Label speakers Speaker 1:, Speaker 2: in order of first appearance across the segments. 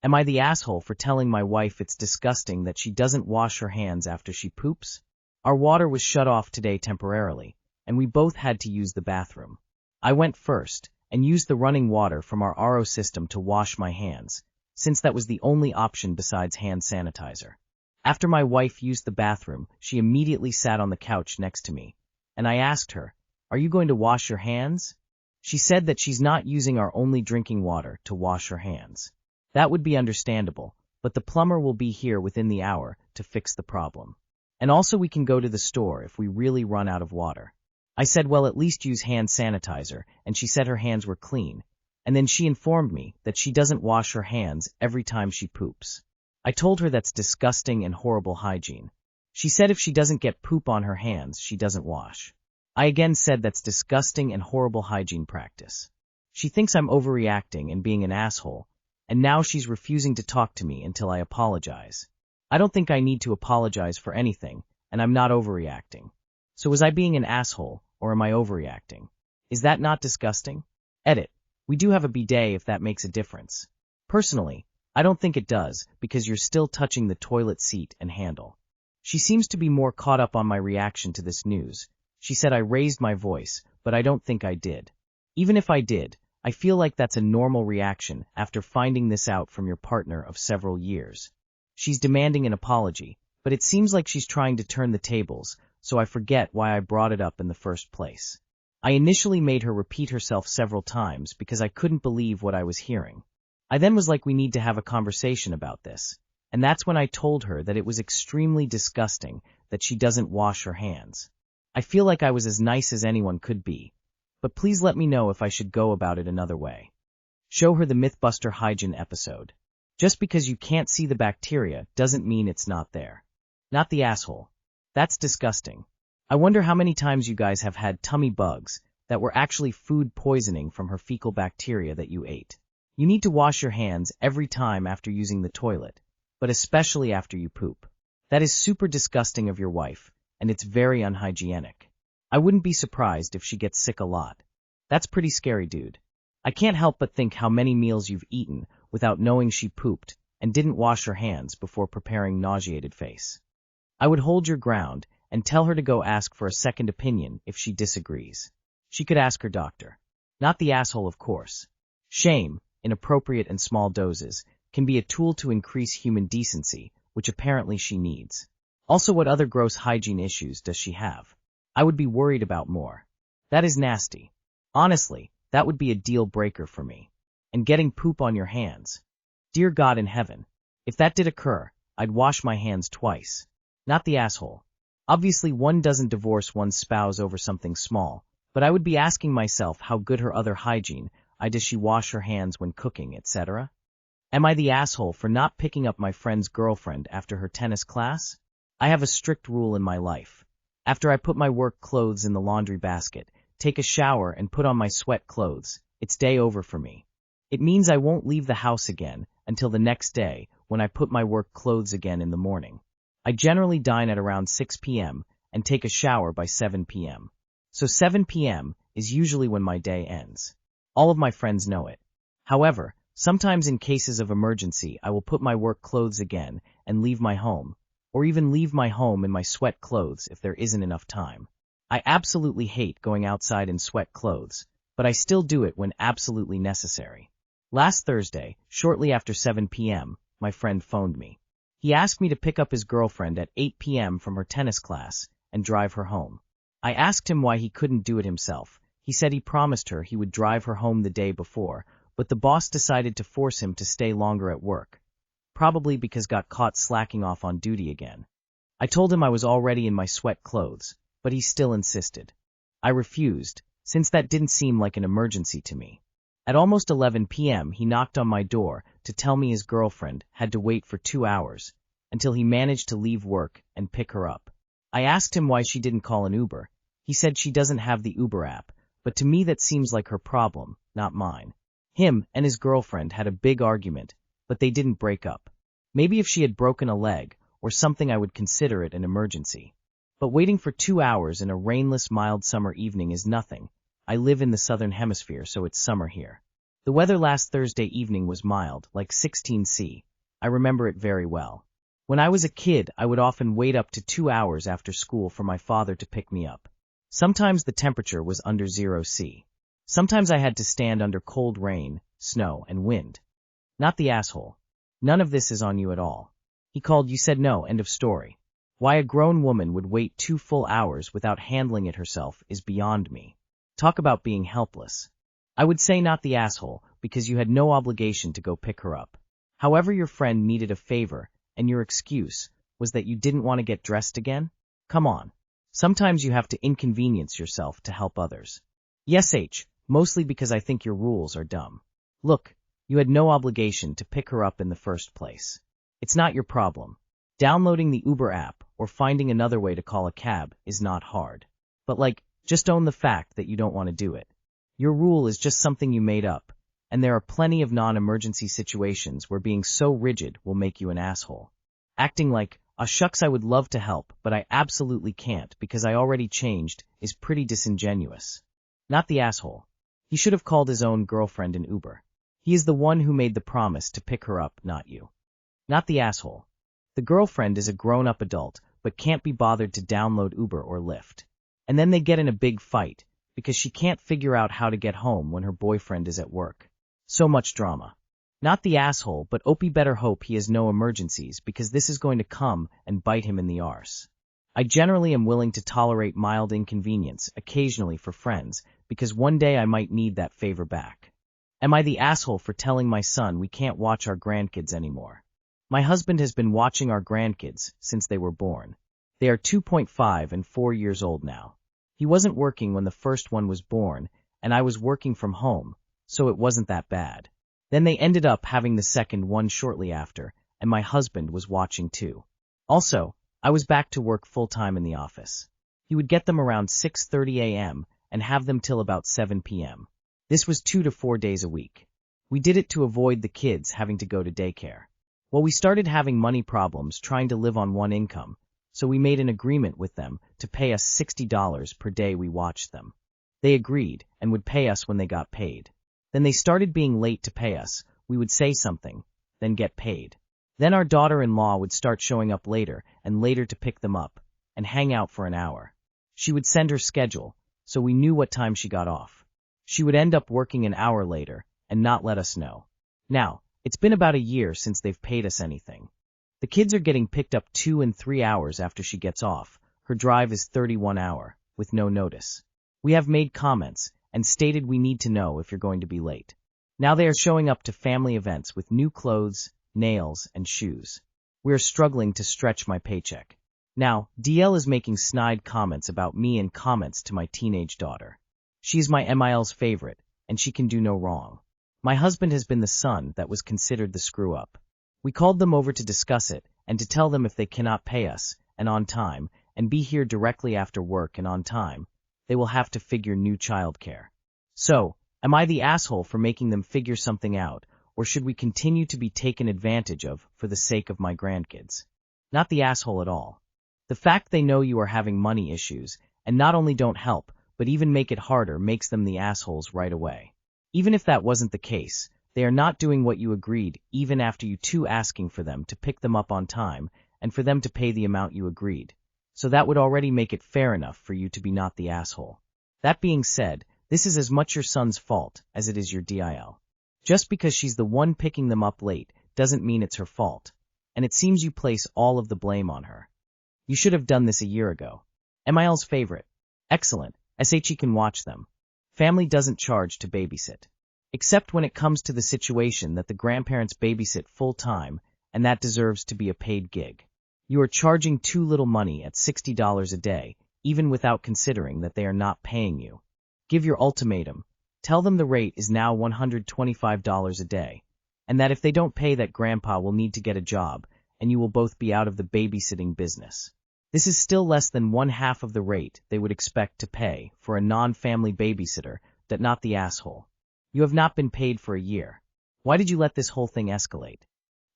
Speaker 1: Am I the asshole for telling my wife it's disgusting that she doesn't wash her hands after she poops? Our water was shut off today temporarily, and we both had to use the bathroom. I went first and used the running water from our RO system to wash my hands, since that was the only option besides hand sanitizer. After my wife used the bathroom, she immediately sat on the couch next to me, and I asked her, "Are you going to wash your hands?" She said that she's not using our only drinking water to wash her hands. That would be understandable, but the plumber will be here within the hour to fix the problem. And also we can go to the store if we really run out of water. I said, well, at least use hand sanitizer, and she said her hands were clean, and then she informed me that she doesn't wash her hands every time she poops. I told her that's disgusting and horrible hygiene. She said if she doesn't get poop on her hands, she doesn't wash. I again said that's disgusting and horrible hygiene practice. She thinks I'm overreacting and being an asshole, and now she's refusing to talk to me until I apologize. I don't think I need to apologize for anything, and I'm not overreacting. So was I being an asshole, or am I overreacting? Is that not disgusting? Edit. We do have a bidet if that makes a difference. Personally, I don't think it does, because you're still touching the toilet seat and handle. She seems to be more caught up on my reaction to this news. She said I raised my voice, but I don't think I did. Even if I did, I feel like that's a normal reaction after finding this out from your partner of several years. She's demanding an apology, but it seems like she's trying to turn the tables, so I forget why I brought it up in the first place. I initially made her repeat herself several times because I couldn't believe what I was hearing. I then was like, we need to have a conversation about this, and that's when I told her that it was extremely disgusting that she doesn't wash her hands. I feel like I was as nice as anyone could be, but please let me know if I should go about it another way. Show her the Mythbuster hygiene episode. Just because you can't see the bacteria doesn't mean it's not there. Not the asshole. That's disgusting. I wonder how many times you guys have had tummy bugs that were actually food poisoning from her fecal bacteria that you ate. You need to wash your hands every time after using the toilet, but especially after you poop. That is super disgusting of your wife, and it's very unhygienic. I wouldn't be surprised if she gets sick a lot. That's pretty scary, dude. I can't help but think how many meals you've eaten without knowing she pooped and didn't wash her hands before preparing nauseated face. I would hold your ground and tell her to go ask for a second opinion if she disagrees. She could ask her doctor. Not the asshole, of course. Shame, in appropriate and small doses, can be a tool to increase human decency, which apparently she needs. Also, what other gross hygiene issues does she have? I would be worried about more. That is nasty. Honestly, that would be a deal breaker for me. And getting poop on your hands. Dear God in heaven, if that did occur, I'd wash my hands twice. Not the asshole. Obviously, one doesn't divorce one's spouse over something small, but I would be asking myself how good her other hygiene, does she wash her hands when cooking, etc.? Am I the asshole for not picking up my friend's girlfriend after her tennis class? I have a strict rule in my life. After I put my work clothes in the laundry basket, take a shower and put on my sweat clothes, it's day over for me. It means I won't leave the house again until the next day when I put my work clothes again in the morning. I generally dine at around 6 p.m. and take a shower by 7 p.m. So 7 p.m. is usually when my day ends. All of my friends know it. However, sometimes in cases of emergency, I will put my work clothes again and leave my home, or even leave my home in my sweat clothes if there isn't enough time. I absolutely hate going outside in sweat clothes, but I still do it when absolutely necessary. Last Thursday, shortly after 7 p.m., my friend phoned me. He asked me to pick up his girlfriend at 8 p.m. from her tennis class and drive her home. I asked him why he couldn't do it himself. He said he promised her he would drive her home the day before, but the boss decided to force him to stay longer at work, probably because got caught slacking off on duty again. I told him I was already in my sweat clothes, but he still insisted. I refused, since that didn't seem like an emergency to me. At almost 11 p.m. he knocked on my door to tell me his girlfriend had to wait for 2 hours, until he managed to leave work and pick her up. I asked him why she didn't call an Uber. He said she doesn't have the Uber app, but to me that seems like her problem, not mine. Him and his girlfriend had a big argument, but they didn't break up. Maybe if she had broken a leg or something I would consider it an emergency. But waiting for 2 hours in a rainless, mild summer evening is nothing. I live in the southern hemisphere, so it's summer here. The weather last Thursday evening was mild, like 16°C. I remember it very well. When I was a kid, I would often wait up to 2 hours after school for my father to pick me up. Sometimes the temperature was under 0°C. Sometimes I had to stand under cold rain, snow, and wind. Not the asshole. None of this is on you at all. He called, you said no, end of story. Why a grown woman would wait 2 full hours without handling it herself is beyond me. Talk about being helpless. I would say not the asshole, because you had no obligation to go pick her up. However, your friend needed a favor, and your excuse was that you didn't want to get dressed again? Come on. Sometimes you have to inconvenience yourself to help others. Yes, mostly because I think your rules are dumb. Look, you had no obligation to pick her up in the first place. It's not your problem. Downloading the Uber app or finding another way to call a cab is not hard. But just own the fact that you don't want to do it. Your rule is just something you made up, and there are plenty of non-emergency situations where being so rigid will make you an asshole. Acting like, shucks, I would love to help, but I absolutely can't because I already changed is pretty disingenuous. Not the asshole. He should have called his own girlfriend in Uber. He is the one who made the promise to pick her up, not you. Not the asshole. The girlfriend is a grown-up adult, but can't be bothered to download Uber or Lyft. And then they get in a big fight, because she can't figure out how to get home when her boyfriend is at work. So much drama. Not the asshole, but Opie better hope he has no emergencies, because this is going to come and bite him in the arse. I generally am willing to tolerate mild inconvenience, occasionally for friends, because one day I might need that favor back. Am I the asshole for telling my son we can't watch our grandkids anymore? My husband has been watching our grandkids since they were born. They are 2.5 and 4 years old now. He wasn't working when the first one was born, and I was working from home, so it wasn't that bad. Then they ended up having the second one shortly after, and my husband was watching too. Also, I was back to work full-time in the office. He would get them around 6:30 a.m. and have them till about 7 p.m. This was 2 to 4 days a week. We did it to avoid the kids having to go to daycare. Well, we started having money problems trying to live on one income, so we made an agreement with them to pay us $60 per day we watched them. They agreed and would pay us when they got paid. Then they started being late to pay us. We would say something, then get paid. Then our daughter-in-law would start showing up later and later to pick them up and hang out for an hour. She would send her schedule, so we knew what time she got off. She would end up working an hour later and not let us know. Now, it's been about a year since they've paid us anything. The kids are getting picked up 2 and 3 hours after she gets off. Her drive is 31 hours, with no notice. We have made comments and stated we need to know if you're going to be late. Now they are showing up to family events with new clothes, nails, and shoes. We are struggling to stretch my paycheck. Now, DL is making snide comments about me and comments to my teenage daughter. She is my MIL's favorite, and she can do no wrong. My husband has been the son that was considered the screw-up. We called them over to discuss it and to tell them if they cannot pay us, and on time, and be here directly after work and on time, they will have to figure new childcare. So, am I the asshole for making them figure something out, or should we continue to be taken advantage of for the sake of my grandkids? Not the asshole at all. The fact they know you are having money issues, and not only don't help, but even make it harder makes them the assholes right away. Even if that wasn't the case, they are not doing what you agreed even after you two asking for them to pick them up on time and for them to pay the amount you agreed. So that would already make it fair enough for you to be not the asshole. That being said, this is as much your son's fault as it is your DIL. Just because she's the one picking them up late doesn't mean it's her fault, and it seems you place all of the blame on her. You should have done this a year ago. MIL's favorite. Excellent. SHE can watch them. Family doesn't charge to babysit. Except when it comes to the situation that the grandparents babysit full-time, and that deserves to be a paid gig. You are charging too little money at $60 a day, even without considering that they are not paying you. Give your ultimatum. Tell them the rate is now $125 a day, and that if they don't pay that grandpa will need to get a job, and you will both be out of the babysitting business. This is still less than 1/2 of the rate they would expect to pay for a non-family babysitter, that not the asshole. You have not been paid for a year. Why did you let this whole thing escalate?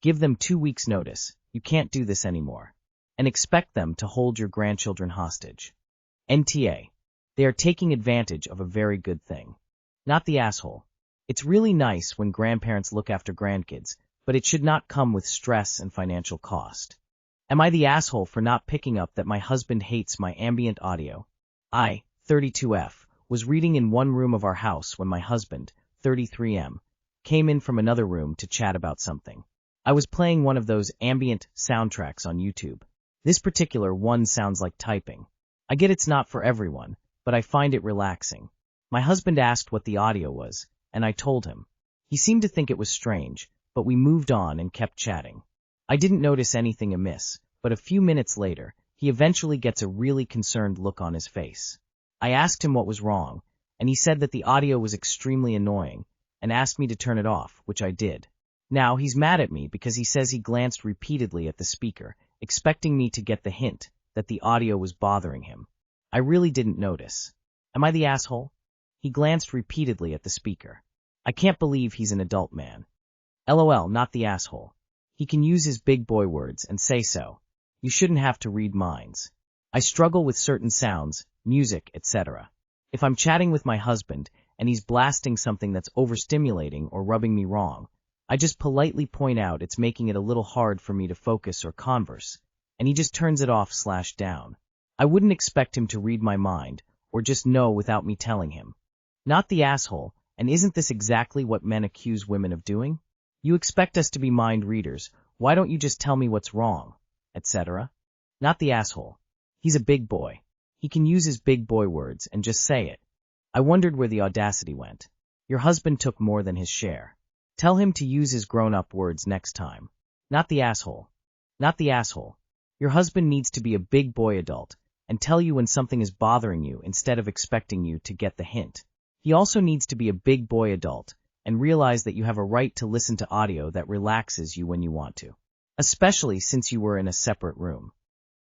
Speaker 1: Give them 2 weeks' notice. You can't do this anymore. And expect them to hold your grandchildren hostage. NTA. They are taking advantage of a very good thing. Not the asshole. It's really nice when grandparents look after grandkids, but it should not come with stress and financial cost. Am I the asshole for not picking up that my husband hates my ambient audio? I, 32F, was reading in one room of our house when my husband, 33M, came in from another room to chat about something. I was playing one of those ambient soundtracks on YouTube. This particular one sounds like typing. I get it's not for everyone, but I find it relaxing. My husband asked what the audio was, and I told him. He seemed to think it was strange, but we moved on and kept chatting. I didn't notice anything amiss, but a few minutes later, he eventually gets a really concerned look on his face. I asked him what was wrong, and he said that the audio was extremely annoying, and asked me to turn it off, which I did. Now, he's mad at me because he says he glanced repeatedly at the speaker, expecting me to get the hint that the audio was bothering him. I really didn't notice. Am I the asshole? He glanced repeatedly at the speaker. I can't believe he's an adult man. LOL, not the asshole. He can use his big boy words and say so. You shouldn't have to read minds. I struggle with certain sounds, music, etc. If I'm chatting with my husband and he's blasting something that's overstimulating or rubbing me wrong, I just politely point out it's making it a little hard for me to focus or converse, and he just turns it off/down. I wouldn't expect him to read my mind or just know without me telling him. Not the asshole, and isn't this exactly what men accuse women of doing? You expect us to be mind readers, why don't you just tell me what's wrong, etc.? Not the asshole. He's a big boy. He can use his big boy words and just say it. I wondered where the audacity went. Your husband took more than his share. Tell him to use his grown-up words next time. Not the asshole. Not the asshole. Your husband needs to be a big boy adult and tell you when something is bothering you instead of expecting you to get the hint. He also needs to be a big boy adult and realize that you have a right to listen to audio that relaxes you when you want to, especially since you were in a separate room.